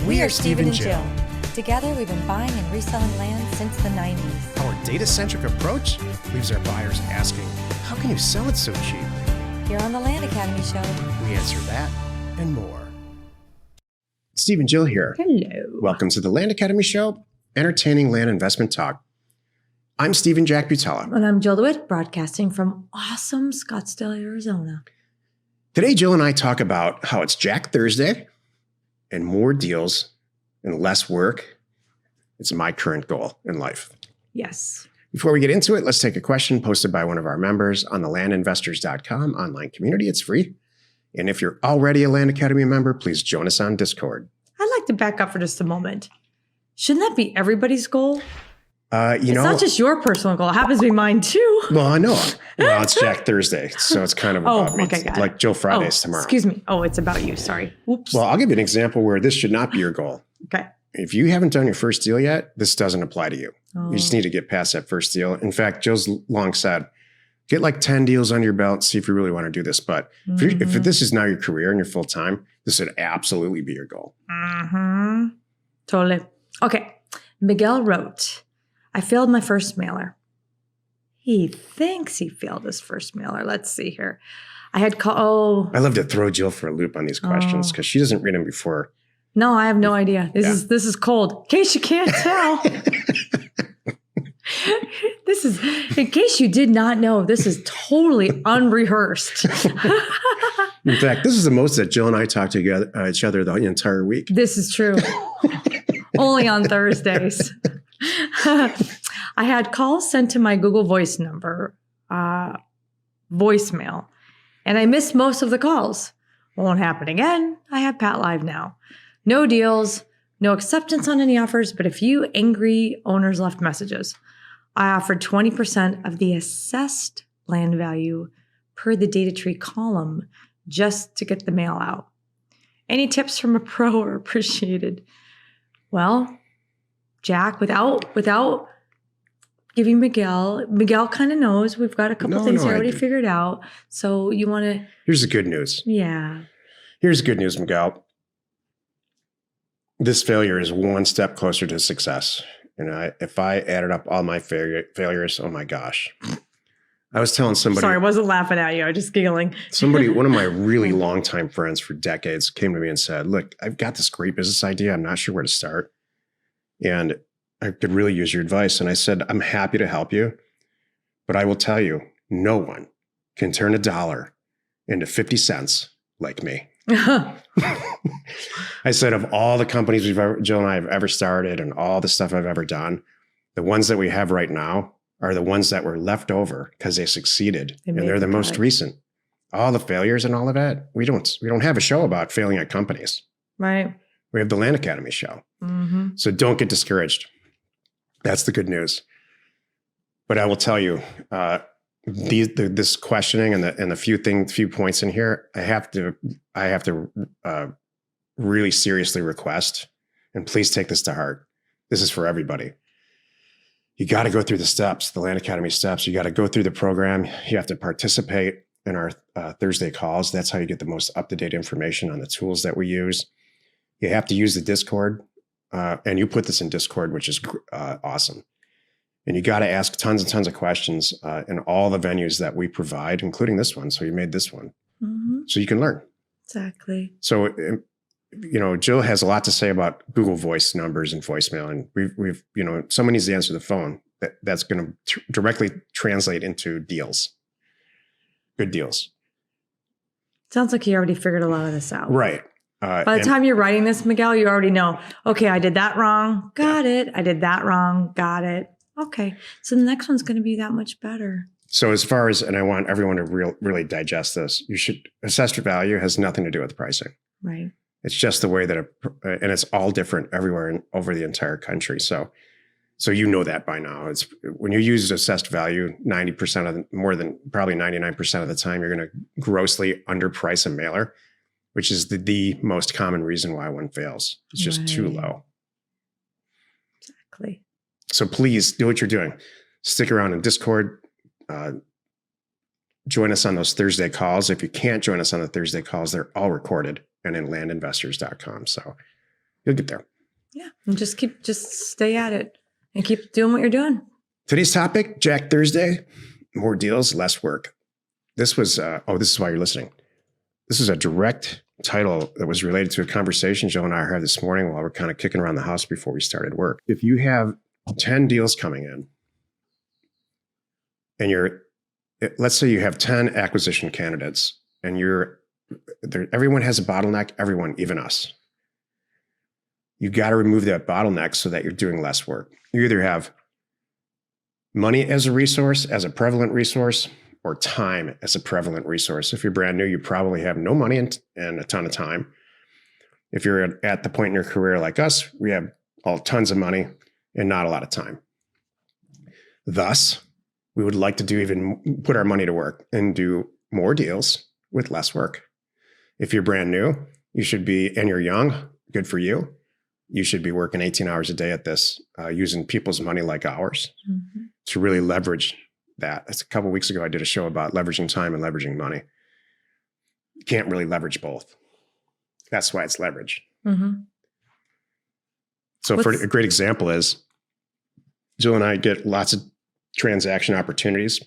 We are Steve and Jill. Together, we've been buying and reselling land since the 90s. Our data-centric approach leaves our buyers asking, how can you sell it so cheap? Here on the Land Academy Show, We answer that and more. Steve and Jill here. Hello. Welcome to the Land Academy Show, entertaining land investment talk. I'm Stephen Jack Butala. And I'm Jill DeWitt, broadcasting from awesome Scottsdale, Arizona. Today, Jill and I talk about how it's Jack Thursday and more deals and less work. It's my current goal in life. Yes. Before we get into it, let's take a question posted by one of our members on the landinvestors.com online community. It's free. And if you're already a Land Academy member, please join us on Discord. I'd like to back up for just a moment. Shouldn't that be everybody's goal? It's It's not just your personal goal. It happens to be mine too. Well, I know. Well, it's Jack Thursday, so it's kind of about me. Okay, got it. Like Joe Fridays tomorrow. Excuse me. Oh, it's about you. Sorry. Oops. Well, I'll give you an example where this should not be your goal. Okay. If you haven't done your first deal yet, this doesn't apply to you. Oh. You just need to get past that first deal. In fact, Joe's long said, get like 10 deals under your belt, see if you really want to do this. But if this is now your career and you're full time, this would absolutely be your goal. Mm-hmm. Totally. Okay. Miguel wrote, I failed my first mailer. He thinks he failed his first mailer. Let's see here. I had I love to throw Jill for a loop on these questions because she doesn't read them before. No, I have no idea. This is cold. In case you can't tell. In case you did not know, this is totally unrehearsed. In fact, this is the most that Jill and I talk to each other the entire week. This is true. Only on Thursdays. I had calls sent to my Google Voice number, voicemail, and I missed most of the calls. Won't happen again. I have Pat Live now. No deals, no acceptance on any offers, but a few angry owners left messages. I offered 20% of the assessed land value per the data tree column just to get the mail out. Any tips from a pro are appreciated. Well, Jack, without giving Miguel kind of knows. We've got a couple things already figured out. So you want to... Here's the good news. Yeah. Here's the good news, Miguel. This failure is one step closer to success. And if I added up all my failures, oh my gosh. I was telling somebody... Sorry, I wasn't laughing at you. I was just giggling. One of my really longtime friends for decades came to me and said, look, I've got this great business idea. I'm not sure where to start. And I could really use your advice. And I said, I'm happy to help you. But I will tell you, no one can turn $1 into 50 cents like me. I said, of all the companies Jill and I have ever started and all the stuff I've ever done, the ones that we have right now are the ones that were left over because they succeeded. And they're the most recent. All the failures and all of that, we don't have a show about failing at companies. Right. We have the Land Academy show. Mm-hmm. So don't get discouraged. That's the good news. But I will tell you, this questioning and the few points in here, I have to really seriously request, and please take this to heart. This is for everybody. You got to go through the steps, the Land Academy steps. You got to go through the program. You have to participate in our Thursday calls. That's how you get the most up-to-date information on the tools that we use. You have to use the Discord, and you put this in Discord, which is awesome. And you got to ask tons and tons of questions in all the venues that we provide, including this one. So you made this one, so you can learn. Exactly. So, Jill has a lot to say about Google Voice numbers and voicemail, and we've someone needs to answer the phone. That's going to directly translate into deals, good deals. Sounds like you already figured a lot of this out. Right. By the time you're writing this, Miguel, you already know, okay, I did that wrong. Got it. I did that wrong. Got it. Okay. So the next one's going to be that much better. So as far as, and I want everyone to really digest this, assessed value has nothing to do with pricing. Right. It's just the way that, and it's all different everywhere over the entire country. So you know that by now. It's when you use assessed value, 90% of more than probably 99% of the time, you're going to grossly underprice a mailer, which is the most common reason why one fails. It's just too low. Exactly. So please do what you're doing. Stick around in Discord. Join us on those Thursday calls. If you can't join us on the Thursday calls, they're all recorded and in landinvestors.com. So You'll get there. Yeah. And just stay at it and keep doing what you're doing. Today's topic, Jack Thursday, more deals, less work. This was, this is why you're listening. This is a direct title that was related to a conversation Joe and I had this morning while we're kind of kicking around the house before we started work. If you have 10 deals coming in and let's say you have 10 acquisition candidates and everyone has a bottleneck, everyone, even us. You got to remove that bottleneck so that you're doing less work. You either have money as a resource, as a prevalent resource, or time as a prevalent resource. If you're brand new, you probably have no money and a ton of time. If you're at the point in your career like us, we have tons of money and not a lot of time. Thus, we would like to put our money to work and do more deals with less work. If you're brand new, and you're young, good for you. You should be working 18 hours a day at this, using people's money like ours to really leverage that. A couple of weeks ago, I did a show about leveraging time and leveraging money. You can't really leverage both. That's why it's leverage. So for a great example is, Jill and I get lots of transaction opportunities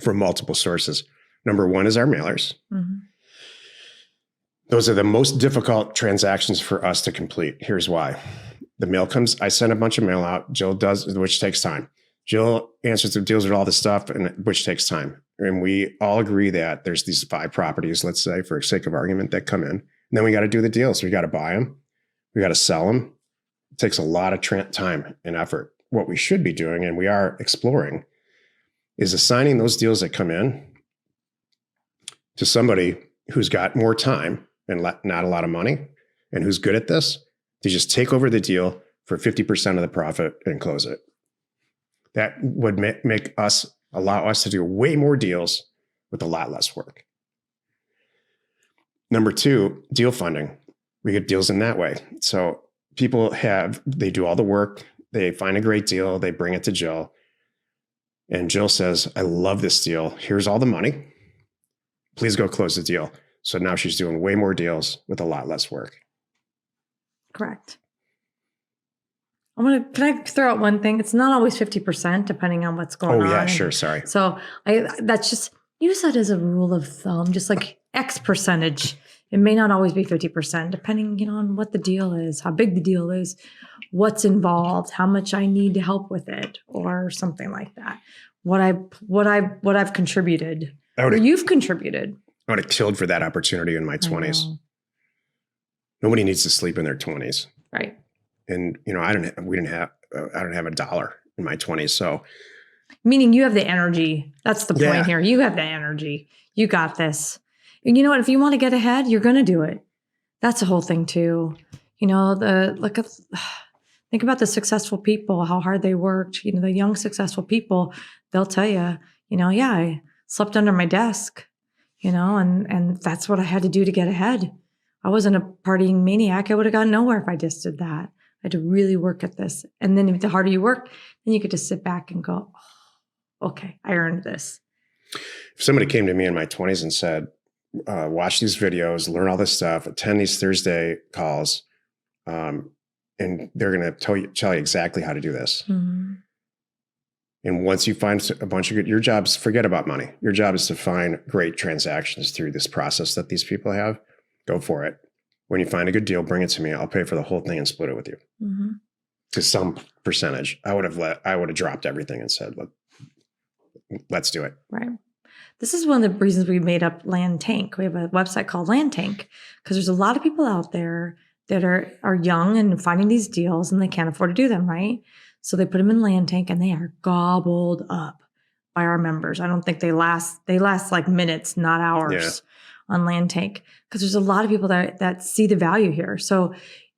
from multiple sources. Number one is our mailers. Those are the most difficult transactions for us to complete. Here's why. The mail comes, I send a bunch of mail out, Jill does, which takes time. Jill deals with all this stuff, which takes time. And we all agree that there's these 5 properties, let's say, for sake of argument, that come in. And then we got to do the deals. We got to buy them. We got to sell them. It takes a lot of time and effort. What we should be doing, and we are exploring, is assigning those deals that come in to somebody who's got more time and not a lot of money and who's good at this, to just take over the deal for 50% of the profit and close it. That would allow us to do way more deals with a lot less work. Number 2, deal funding. We get deals in that way. So they do all the work, they find a great deal, they bring it to Jill, and Jill says, I love this deal. Here's all the money. Please go close the deal. So now she's doing way more deals with a lot less work. Correct. Can I throw out one thing? It's not always 50%, depending on what's going on. Oh yeah, sure. Sorry. So that's just, use that as a rule of thumb, just like X percentage. It may not always be 50%, depending, on what the deal is, how big the deal is, what's involved, how much I need to help with it, or something like that. What I've contributed, or you've contributed. I would have killed for that opportunity in my 20s. Nobody needs to sleep in their 20s. Right. And, I don't have $1 in my 20s. So. Meaning you have the energy. That's the point here. You have the energy. You got this. And you know what? If you want to get ahead, you're going to do it. That's the whole thing too. Think about the successful people, how hard they worked. The young successful people, they'll tell you, I slept under my desk. And that's what I had to do to get ahead. I wasn't a partying maniac. I would have gotten nowhere if I just did that. I had to really work at this. And then the harder you work, then you could just sit back and go, okay, I earned this. If somebody came to me in my 20s and said, watch these videos, learn all this stuff, attend these Thursday calls, and they're going to tell you exactly how to do this. And once you find a bunch of your jobs, forget about money. Your job is to find great transactions through this process that these people have. Go for it. When you find a good deal, bring it to me. I'll pay for the whole thing and split it with you. To some percentage. I would have dropped everything and said, look, let's do it. Right. This is one of the reasons we made up Land Tank. We have a website called Land Tank because there's a lot of people out there that are young and finding these deals and they can't afford to do them, right? So they put them in Land Tank and they are gobbled up by our members. I don't think they last like minutes, not hours on Land Tank because there's a lot of people that see the value here. So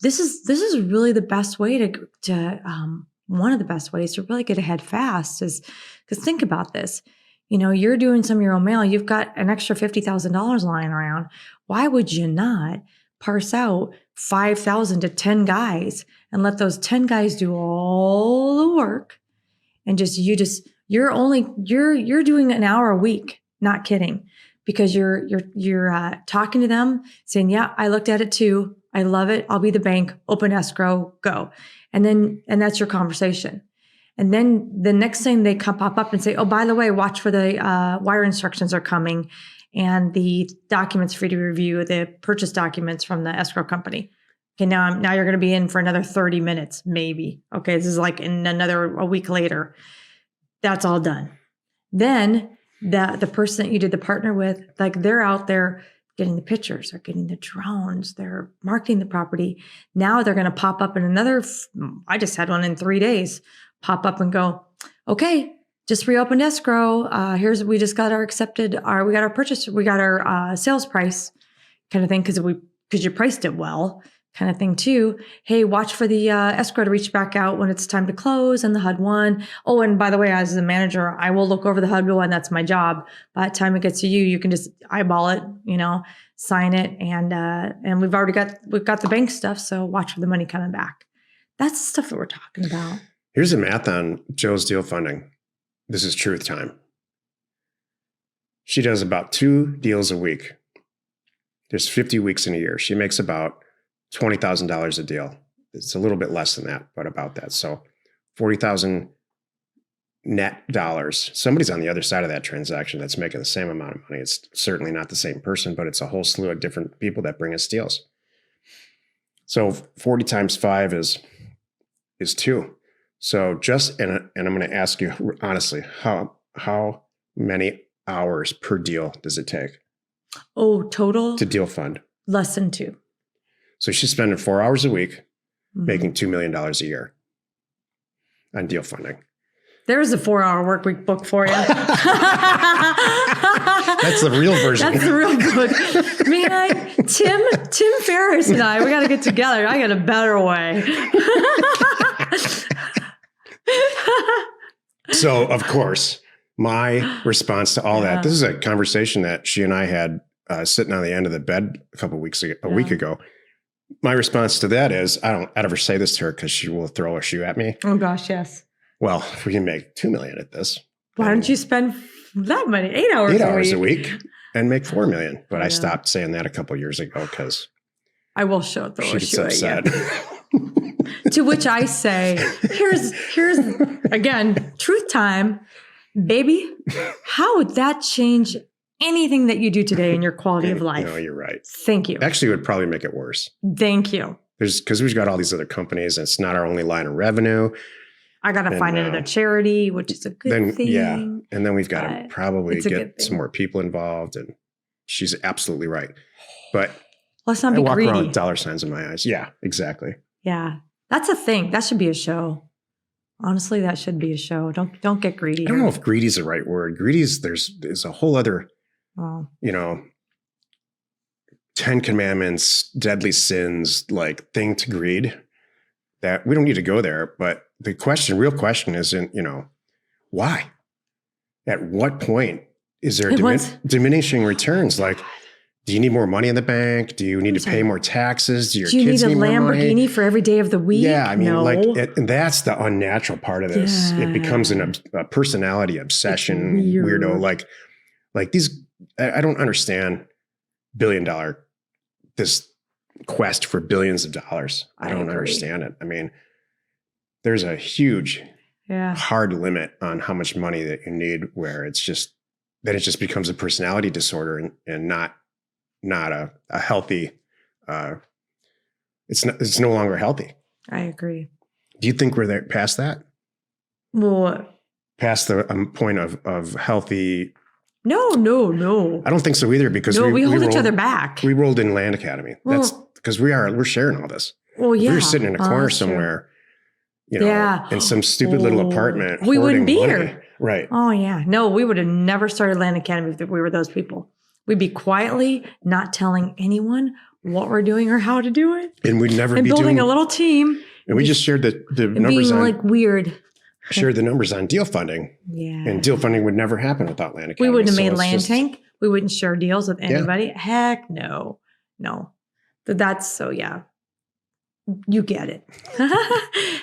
this is really the best way to one of the best ways to really get ahead fast is because think about this. You're doing some of your own mail. You've got an extra $50,000 lying around. Why would you not parse out 5,000 to 10 guys and let those 10 guys do all the work and you're doing an hour a week, not kidding, because you're talking to them saying, yeah, I looked at it too. I love it. I'll be the bank, open escrow, go. And that's your conversation. And then the next thing they pop up and say, oh, by the way, watch for the wire instructions are coming and the documents for you to review, the purchase documents from the escrow company. Okay, now you're going to be in for another 30 minutes, maybe. Okay, this is like in a week later. That's all done. Then the person that you did the partner with, like they're out there getting the pictures, they're getting the drones, they're marketing the property. Now they're going to pop up in I just had one in 3 days, pop up and go, okay, just reopened escrow. We just got we got our sales price kind of thing because you priced it well kind of thing too. Hey, watch for the escrow to reach back out when it's time to close and the HUD one. Oh, and by the way, as the manager, I will look over the HUD one. That's my job. By the time it gets to you, you can just eyeball it, sign it. And we've got the bank stuff. So watch for the money coming back. That's the stuff that we're talking about. Here's the math on Joe's deal funding. This is truth time. She does about 2 deals a week. There's 50 weeks in a year. She makes about $20,000 a deal. It's a little bit less than that, but about that. So 40,000 net dollars. Somebody's on the other side of that transaction that's making the same amount of money. It's certainly not the same person, but it's a whole slew of different people that bring us deals. So 40 times 5 is 2. So and I'm going to ask you honestly, how many hours per deal does it take? Oh, total? To deal fund? Less than 2. So she's spending 4 hours a week, making $2 million a year on deal funding. There's a 4-hour work week book for you. That's the real version. That's the real book. Man, Tim Ferriss and we got to get together. I got a better way. So, of course, my response to all that, this is a conversation that she and I had sitting on the end of the bed a week ago. My response to that is, I'd ever say this to her because she will throw a shoe at me. Oh gosh, yes. Well, if we can make $2 million at this, why don't you spend that money 8 hours? 8 hours a week and make $4 million. But I stopped saying that a couple of years ago because I will throw a shoe at you. To which I say, here's again, truth time, baby. How would that change anything that you do today in your quality of life? No, you're right. Thank you. Actually, it would probably make it worse. Thank you. Because we've got all these other companies and it's not our only line of revenue. I got to find another charity, which is a good thing. Yeah. And then we've got to probably get some more people involved. And she's absolutely right. But let's not be greedy. I walk around with dollar signs in my eyes. Yeah, exactly. Yeah. That's a thing. That should be a show. Honestly, that should be a show. Don't get greedy. I don't know if greedy is the right word. Greedy is there's a whole other, 10 commandments, deadly sins, like thing to greed that we don't need to go there. But the real question isn't, why? At what point is there diminishing returns? Like, do you need more money in the bank? Do you need to pay more taxes? Do your kids need more money? Do you need a Lamborghini for every day of the week? Yeah, I mean, no. and that's the unnatural part of this. Yeah. It becomes a personality obsession, weirdo. Like these, I don't understand this quest for billions of dollars. I don't understand it. I mean, there's a huge, hard limit on how much money that you need, where it just becomes a personality disorder and not a healthy, it's no longer healthy. I agree. Do you think we're there past that? Well, past the point of healthy? No. I don't think so either, because we hold each other back. We rolled in Land Academy. That's because we're sharing all this. Well, yeah. If we were sitting in a corner somewhere, in some stupid little apartment. We wouldn't be here. Right. Oh, yeah. No, we would have never started Land Academy if we were those people. We'd be quietly not telling anyone what we're doing or how to do it. And we'd never be building a little team. And we just shared the numbers being weird. Shared the numbers on deal funding. Yeah. And deal funding would never happen without Land Academy. We wouldn't have made Land Tank. We wouldn't share deals with anybody. Yeah. Heck no. That's so, yeah. You get it.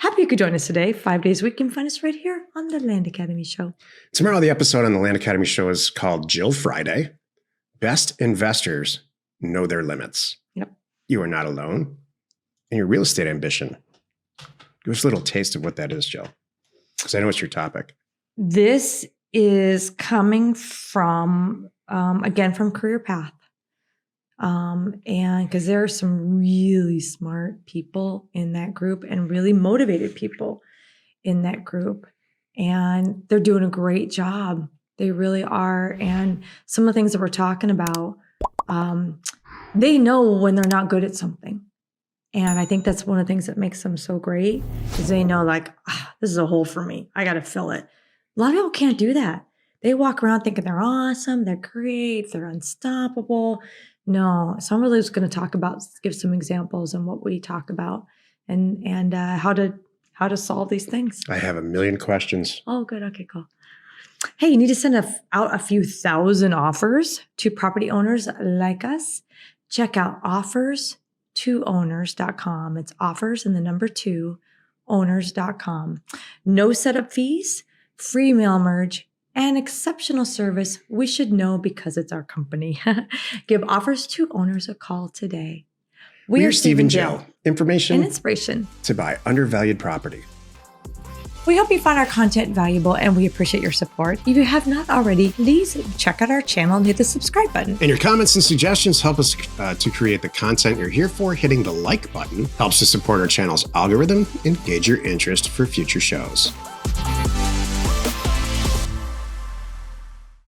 Happy you could join us today. 5 days a week. You can find us right here on the Land Academy Show. Tomorrow, the episode on the Land Academy Show is called Jill Friday. Best investors know their limits. Yep. you are not alone in your real estate ambition. Give us a little taste of what that is, Jill, because I know it's your topic. This is coming from, again, from Career Path. And because there are some really smart people in that group and really motivated people in that group. And they're doing a great job. They really are. And some of the things that we're talking about, they know when they're not good at something. And I think that's one of the things that makes them so great is they know like, this is a hole for me. I got to fill it. A lot of people can't do that. They walk around thinking they're awesome, they're great, they're unstoppable. No, so I'm really just going to give some examples on what we talk about and how to solve these things. I have a million questions. Oh, good. Okay, cool. Hey, you need to send out a few thousand offers to property owners like us. Check out offers2owners.com. It's offers and the number 2 owners.com. No setup fees, free mail merge, and exceptional service we should know because it's our company. Give Offers 2 Owners a call today. We are Steve and Jill. Information and inspiration to buy undervalued property. We hope you found our content valuable and we appreciate your support. If you have not already, please check out our channel and hit the subscribe button. And your comments and suggestions help us to create the content you're here for. Hitting the like button helps to support our channel's algorithm and gauge your interest for future shows.